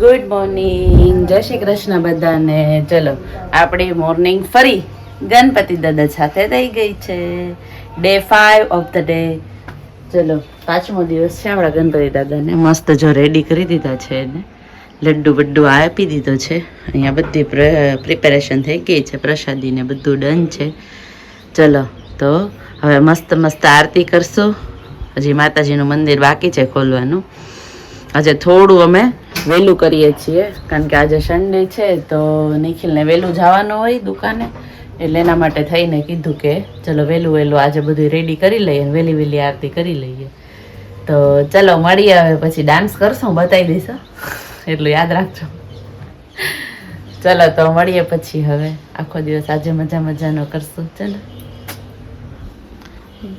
Good morning, જય શ્રી કૃષ્ણ બધાને. ચલો આપણી મોર્નિંગ ફરી ગણપતિ દાદા સાથે થઈ ગઈ છે. Day 5 of the day. ચલો 5મો દિવસ છે આપણા ગણપતિ દાદાને. મસ્ત જો રેડી કરી દીધા છે એને. લડ્ડુ બડ્ડુ આપી દીધો છે. અહીંયા બધી પ્રિપેરેશન થઈ ગઈ છે, પ્રસાદીને બધું ડન છે. ચલો તો હવે મસ્ત મસ્ત આરતી કરશું. હજી માતાજીનું મંદિર બાકી છે ખોલવાનું. આજે થોડું અમે વહેલું કરીએ છીએ કારણ કે આજે સન્ડે છે તો નિખિલને વહેલું જવાનું હોય દુકાને, એટલે એના માટે થઈને કીધું કે ચલો વહેલું આજે બધું રેડી કરી લઈએ, વહેલી આરતી કરી લઈએ. તો ચલો મળીએ હવે, પછી ડાન્સ કરશું, બતાવી દઈશું, એટલું યાદ રાખજો. ચલો તો મળીએ પછી. હવે આખો દિવસ આજે મજાનો કરશું. ચલો.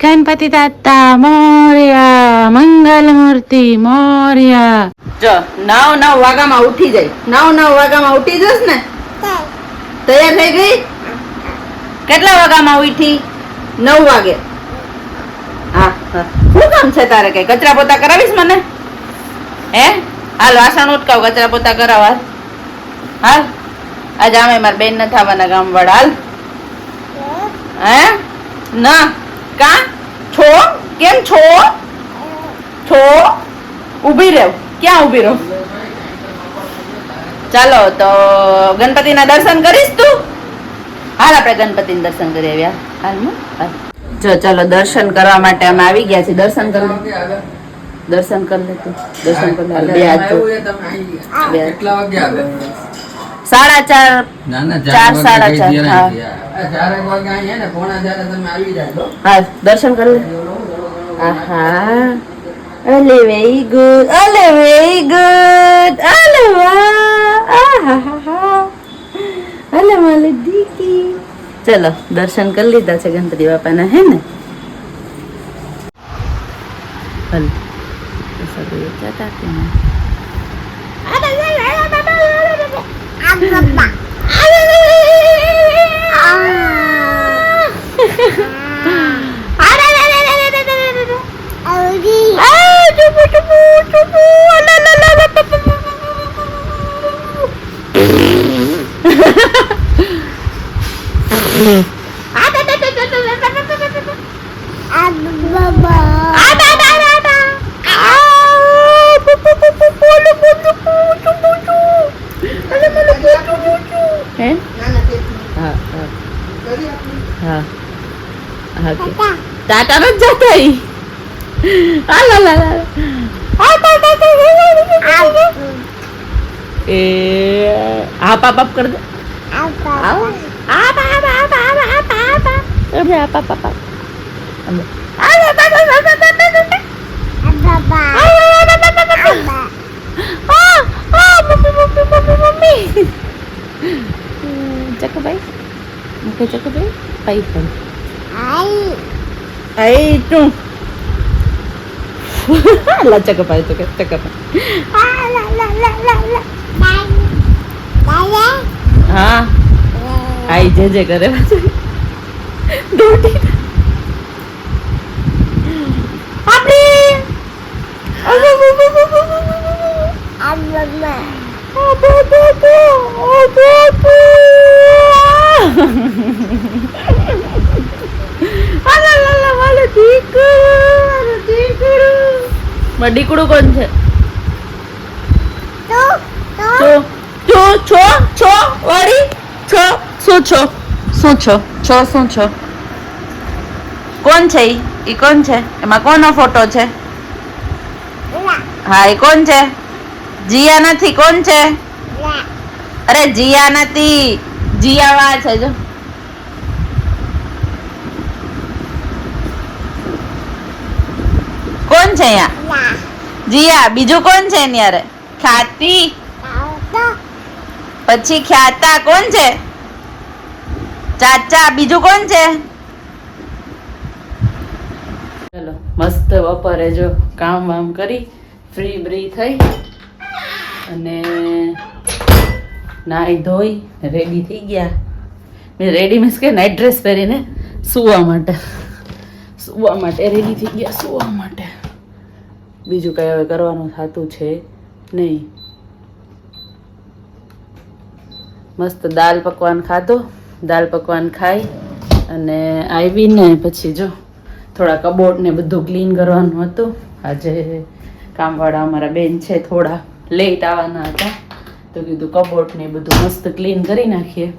ગણપતિ દાદા મોર્યા, મંગલ મૂર્તિ મોર્યા. જો 9 વાગ્યામાં ઉઠી જાય. 9 વાગ્યામાં ઉઠી જશ ને? તૈયાર થઈ ગઈ? કેટલા વાગ્યામાં ઉઠી? 9 વાગે. હા શું કામ છે તારે? કઈ કચરા પોતા કરાવીશ મને? હે હાલ વાસણ ઉટકાવ, કચરા પોતા કરાવ. હાલ આજે આમે મારા બેન ન થવાના ગામ વાળા. હાલ હે ના કા છો? કેમ છો? ઊભી રહો. ક્યાં ઊભી રહો? ચાલો તો ગણપતિના દર્શન કરીશ તું? હાલ આપણે ગણપતિના દર્શન કરી આવ્યા. હાલ જો ચાલો દર્શન કરવા માટે અમે આવી ગયા છીએ. દર્શન કરી લે તું. દર્શન કરી લે. 4:30 હા દર્શન કરી લે. આહા અલે વેરી ગુડ, અલે વેરી ગુડ, અલે વાહ, આહા અલે માલી દીકી. ચલો દર્શન કરી લીધા છે ગણપતિ બાપાના, હે ને? હલ સગળે જતા કે ના? ટાટા ન જતા એ આપ કર દે. ચકભાઈ મુકે ચકભાઈ પાઈ પણ આઈ તું લા ચકભાઈ તો કે ચકભાઈ હા આઈ જે કરે દોટી દીકડું કોણ છે? શું છો? કોણ છે? ઈ કોણ છે? એમાં કોનો ફોટો છે? હા એ કોણ છે? જીયા નથી. કોણ છે? અરે જીયા નથી, જીયા વા છે. જો કોણ છે અહીંયા? જીયા. બીજું કોણ છે એની હારે? ખ્યાતિ. પછી ખ્યાતા. કોણ છે? ચાચા. બીજું કોણ છે? ચલો મસ્ત બપોરે જો કામ વામ કરી ફ્રી થઈ અને નાઈ ધોઈ રેડી થઈ ગયા. મેં રેડી મીન્સ કે નાઇટ ડ્રેસ પહેરીને સુવા માટે રેડી થઈ ગયા. સુવા માટે બીજું કઈ હવે કરવાનું થતું છે નહીં. મસ્ત દાલ પકવાન ખાધો. દાલ પકવાન ખાઈ અને આવીને પછી જો થોડા કબોર્ડ ને બધું ક્લીન કરવાનું હતું. આજે કામવાળા અમારા બેન છે થોડા લેટ આવવાના હતા, તો કીધું કબોર્ડ ને બધું મસ્ત ક્લીન કરી નાખીએ.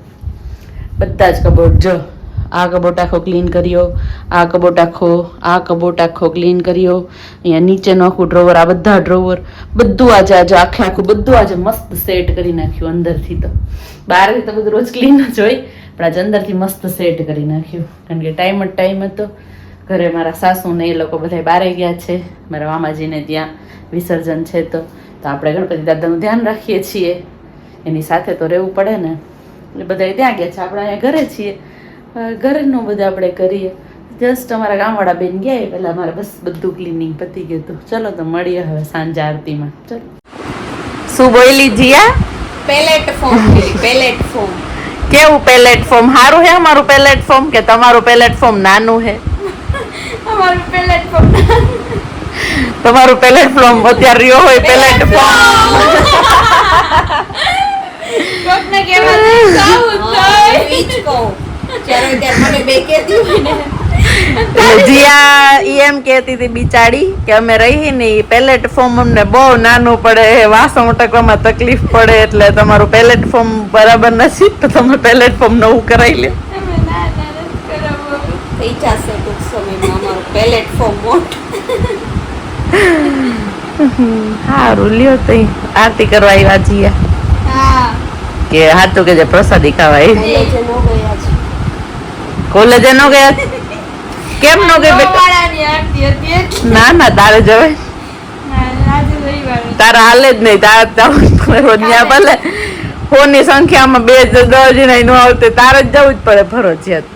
બધા જ કબોર્ડ જો, આ કબોર્ડ આખો ક્લીન કર્યો, આ કબોર્ડ આખો ક્લીન કર્યો, અહીંયા નીચેનું આખું ડ્રોવર, આ બધા ડ્રોવર બધું આજે આખું બધું આજે મસ્ત સેટ કરી નાખ્યું. અંદરથી તો બહારથી તો બધું રોજ ક્લીન જ હોય, પણ આજે અંદરથી મસ્ત સેટ કરી નાખ્યું. કારણ કે ટાઈમ હતો. ઘરે મારા સાસુ ને એ લોકો બધા બહાર ગયા છે, મારા મામાજીને ત્યાં વિસર્જન છે, તો આપણે ગણપતિ દાદાનું ધ્યાન રાખીએ છીએ, એની સાથે તો રહેવું પડે ને. એટલે બધા ત્યાં ગયા છે, આપણે અહીંયા ઘરે છીએ, ઘરનું બધું આપણે કરીએ. જસ્ટ અમારા ગામવાળા બેન ગયા પેલા મારે બસ બધું ક્લિનિંગ પતી ગયું હતું. ચલો તો મળીએ હવે સાંજે આરતીમાં. ચલો. શું બોલી જીયા? Platform. કેવું પેલેટ ફોર્મ? સારું હે અમારું પેલેટ ફોર્મ કે તમારું પેલેટ ફોર્મ નાનું હે? અમારું પેલેટ ફોર્મ. તમારું પેલેટ ફોર્મ અત્યારે રહ્યો હોય પેલેટ ફોર્મ. કોકને કહેવાય સાઉથ થાય વીચ કો. ચાલો ત્યારે મને બે કહેતી હોય ને. જીયા એમ કહેતી હતી બિચારી કે અમે રહી ને પેલેટ ફોર્મ અમને બહુ નાનું પડે, વાસણ ઉટકવામાં તકલીફ પડે, એટલે તમારું પેલેટ ફોર્મ બરાબર નથી, તો તમે પેલેટ ફોર્મ નવું કરાવી લો. થઈ જશે ટૂંક સમયમાં અમારું પેલેટ ફોર્મ મોટું. સારું લ્યો તો આરતી કરવા આવ્યા જીયા. હા કે હાથું કે જે પ્રસાદી ખાવા આવી. કોલેજે નો ગયા? કેમ નો ગઈ બેટા? ના ના તારે જવાય, તારા હાલે જ નહીં. તારે રોજ ત્યાં ભલે ફોનની સંખ્યામાં 2 10 જણા નો આવતે, તારે જ જવું જ પડે ફરજિયાત.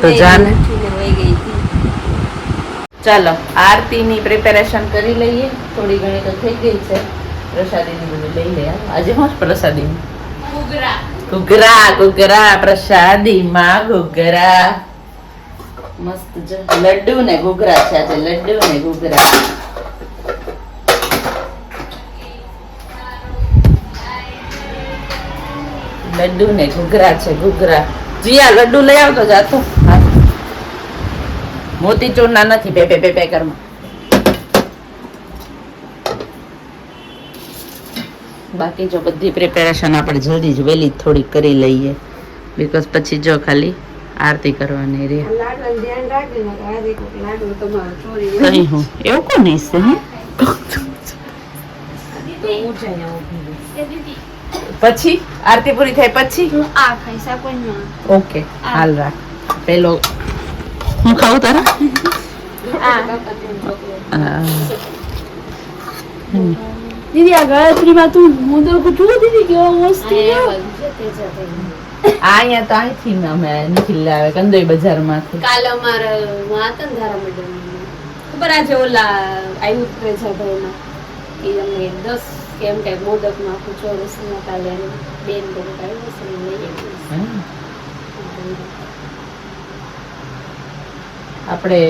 તો જાને ચાલો આરતીની પ્રિપેરેશન કરી લઈએ. થોડી ઘણી તો થઈ ગઈ છે. પ્રસાદીની બધું લઈ લે. આજે શું પ્રસાદી? ઘૂઘરા પ્રસાદીમાં ઘૂઘરા મસ્ત છે. લડ્ડુ ને ઘૂઘરા છે આજે. લડ્ડુ ને ઘૂઘરા. લડ્ડુ ને ઘૂઘરા છે. ઘૂઘરા જીયા લડ્ડુ લઈ આવતો જાતો. મોતીચૂર ના નથી. બે કરમાં બાકી જો બધી પ્રિપેરેશન આપણે જલ્દી જ વહેલી થોડી કરી લઈએ, બીકોઝ પછી જો ખાલી આરતી કરવાની રે. કઈ હું એવું કોણ છે? પછી આરતી પૂરી થાય પછી ઓકે હાલ રાખ. પેલો હું ખાવું તારા? દીદી આ ગાયત્રીમાં તું મોદક જો દીદી કેવો મસ્ત અહીંયા તો અહીંથી અમે નથી લાવે કંદોઈ બજારમાંથી. કાલ અમારે હતા ને ધારા મેડમ ખબર આજે ઓલા આવ્યું ત્રેજાભાઈમાં એ અમને 10 કેમ કે મોદકમાં આખું ચોરસમાં કાલે બેન બધું આવ્યું છે લઈ આપણે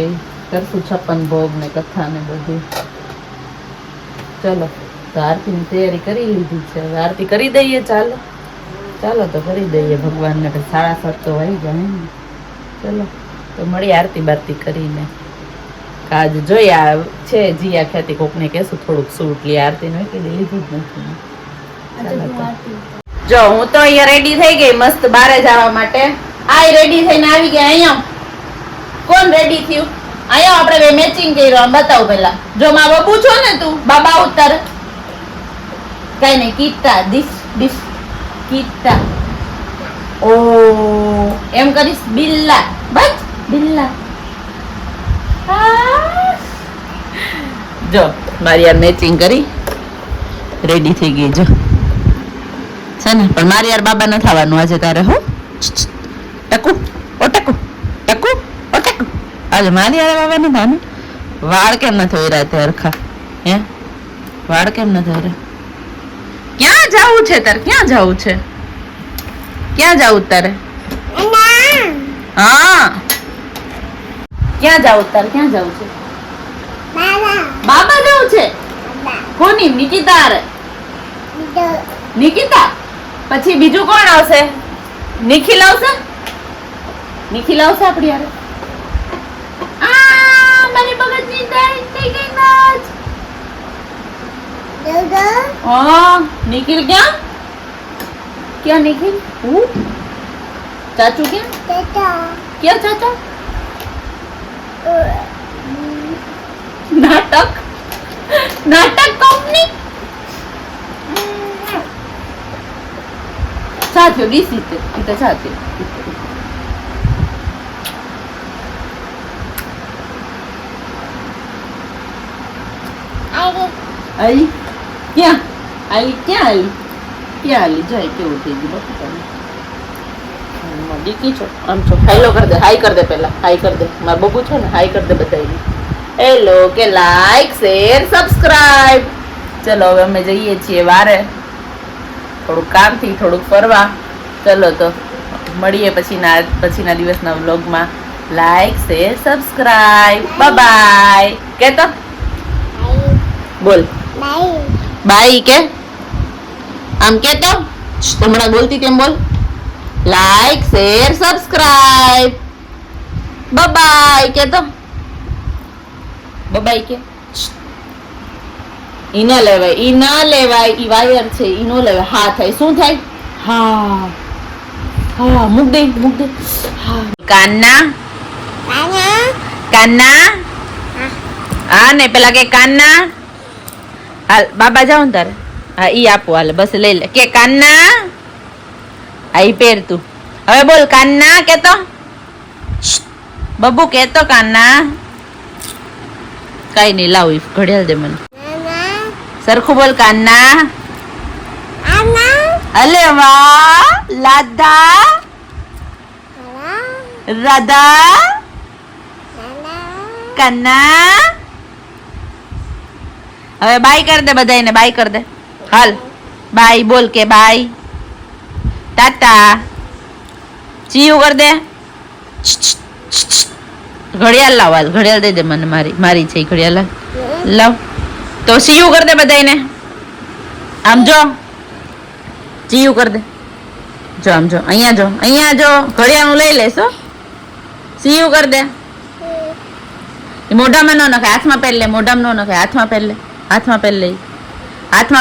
કરશું 56 ભોગ ને કથા ને બધું. ચલો તો આરતીની તૈયારી કરી લીધી છે. હવે આરતી કરી દઈએ. ચાલો તો કરી દઈએ ભગવાનને. 7:30 તો વાગી જાય ને. ચલો તો મળીએ આરતી બારતી કરીને. આજ જોઈએ આ છે જીયા ખ્યાતિ કોકને કહેશું થોડુંક સૂટ લે. આરતી નો કીધું લીધું જ નથી. જો હું તો અહીંયા રેડી થઈ ગઈ મસ્ત બારે જવા માટે. આય રેડી થઈને આવી ગયા. અહીંયા કોણ રેડી થયું? અહીંયા આપણે બે મેચિંગ કર્યું. આમ બતાવ પેલા. જો માં બાબુ છો ને તું બાબા ઉતાર કઈ નહીં. કીટા દિસ કીટા. ઓ એમ કરીશ બિલ્લા. બસ બિલ્લા. જો મારી યાર મેચિંગ કરી રેડી થઈ ગઈ. જો છે ને પણ મારી યાર બાબા ન થવાનું આજે તારે. હો ટકુ ટકુ ટકુ ટકુ. આજે મારી યાર બાબા ન થવાનું. વાળ કેમ નથી હોય રાતે હરખા? હે વાળ કેમ નથી હોય? ક્યાં જવું છે તારે? ક્યાં જવું છે? ક્યાં જવું તારે? હા ક્યાં જવું તારે? ક્યાં જવું છે? બાબા જવું છે. કોની? નિકિતા રે નિકિતા પછી બીજું કોણ આવશે? નિખિલ આવશે? નિખિલ આવશે આપણી યારે? આ મારી મગજની દાઈ થઈ ગઈ નાચ. હા નિખિલ ક્યાં? ક્યાં નિખિલ? ચાચુ ક્યાં? ક્યાં ચાચા? નાટક કંપની સાথ્યો ડીસી તે સાথ્યો આલી ક્યાં આલી જાય કેવું થઈ ગયું બાપુ તમે દીકી છો આમ છો હેલો કર દે હાઈ કર દે પેલા હાઈ કર દે મારા બબુ છે ને હાઈ કર દે બધાને હેલો કે લાઈક શેર સબસ્ક્રાઇબ. ચલો હવે અમે જઈએ છીએ વારે થોડુંક કામથી થોડુંક ફરવા. ચલો તો મળીએ પછીના દિવસના વ્લોગમાં. લાઈક શેર સબસ્ક્રાઇબ બાય કે તો બોલ બાય કે આમ કે તો હમણાં બોલતી કેમ બોલ. લાઈક શેર સબસ્ક્રાઇબ બાય કે તો બાય કે ઈ ન લેવાય ઈ વાયર છે ઈ નો લેવાય. હા થાય શું થાય? હા હા મૂક દે હા કાન્ના હા ને પેલા કે કાન્ના હાલ બાબા જાવ ને તારે હા ઈ આપો હાલ બસ લઈ લે કે કાન્ના આ ઈ પહેર તું હવે બોલ કાન્ના કેતો બબુ કેતો કાન્ના કઈ નહીં લાવ ઘડિયાળ દે મને સરખું બોલ કાન્ના અલે વાહ લાદા રાધા કન્ના હવે બાય કર દે બધાને બાય કર દે હાલ બાય બોલ કે બાય ટાટા ચીયું કર દે ઘડિયાળ લાવ હાલ ઘડિયાળ દઈ દે મને મારી છે ઘડિયાળ લાવ તો સીયું કર દે બધાને આમ જો ચીયું કર દે જો આમ જો અહીંયા જો ઘડિયાળનું લઈ લેશો સીયું કર દે મોઢામાં ન નખાય હાથમાં પહેર લે મોઢામાં ન નખાય હાથમાં પહેર લે હાથમાં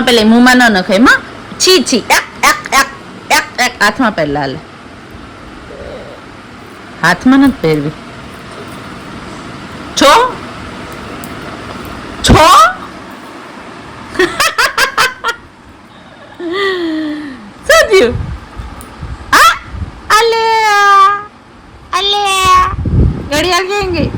પહેર લે મોંમાં ન નખાય માં છી એક હાથમાં પહેર લે હાલે હાથમાં નથી પહેરવી છો શું થયું ઘડિયાળ ક્યાં ગઈ